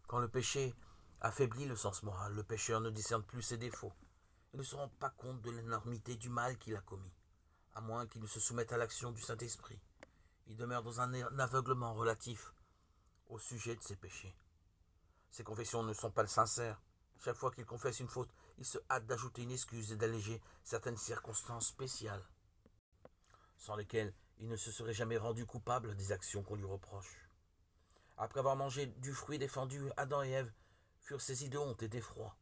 Quand le péché affaiblit le sens moral, le pécheur ne discerne plus ses défauts et ne se rend pas compte de l'énormité du mal qu'il a commis, à moins qu'il ne se soumette à l'action du Saint-Esprit. Il demeure dans un aveuglement relatif au sujet de ses péchés. Ses confessions ne sont pas sincères. Chaque fois qu'il confesse une faute, il se hâte d'ajouter une excuse et d'alléger certaines circonstances spéciales, sans lesquelles il ne se serait jamais rendu coupable des actions qu'on lui reproche. Après avoir mangé du fruit défendu, Adam et Ève furent saisis de honte et d'effroi.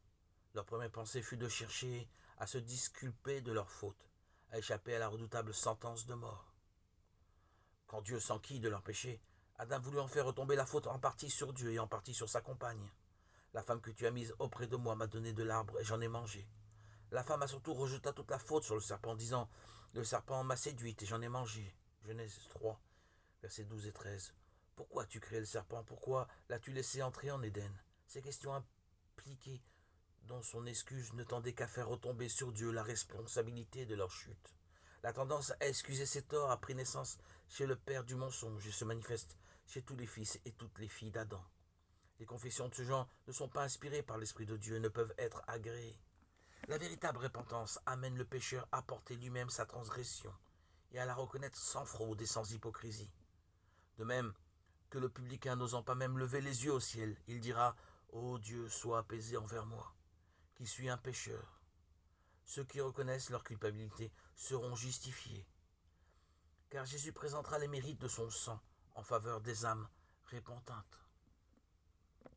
Leur première pensée fut de chercher à se disculper de leurs fautes, à échapper à la redoutable sentence de mort. Quand Dieu s'enquit de leur péché, Adam voulut en faire retomber la faute en partie sur Dieu et en partie sur sa compagne. La femme que tu as mise auprès de moi m'a donné de l'arbre et j'en ai mangé. La femme a surtout rejeté toute la faute sur le serpent, disant « Le serpent m'a séduite et j'en ai mangé. » Genèse 3, versets 12 et 13. Pourquoi as-tu créé le serpent? Pourquoi l'as-tu laissé entrer en Éden? Ces questions impliquées dont son excuse ne tendait qu'à faire retomber sur Dieu la responsabilité de leur chute. La tendance à excuser ses torts a pris naissance chez le père du mensonge et se manifeste chez tous les fils et toutes les filles d'Adam. Les confessions de ce genre ne sont pas inspirées par l'Esprit de Dieu et ne peuvent être agréées. La véritable repentance amène le pécheur à porter lui-même sa transgression et à la reconnaître sans fraude et sans hypocrisie. De même que le publicain n'osant pas même lever les yeux au ciel, il dira « Ô Dieu, sois apaisé envers moi, qui suis un pécheur. » Ceux qui reconnaissent leur culpabilité seront justifiés, car Jésus présentera les mérites de son sang en faveur des âmes repentantes.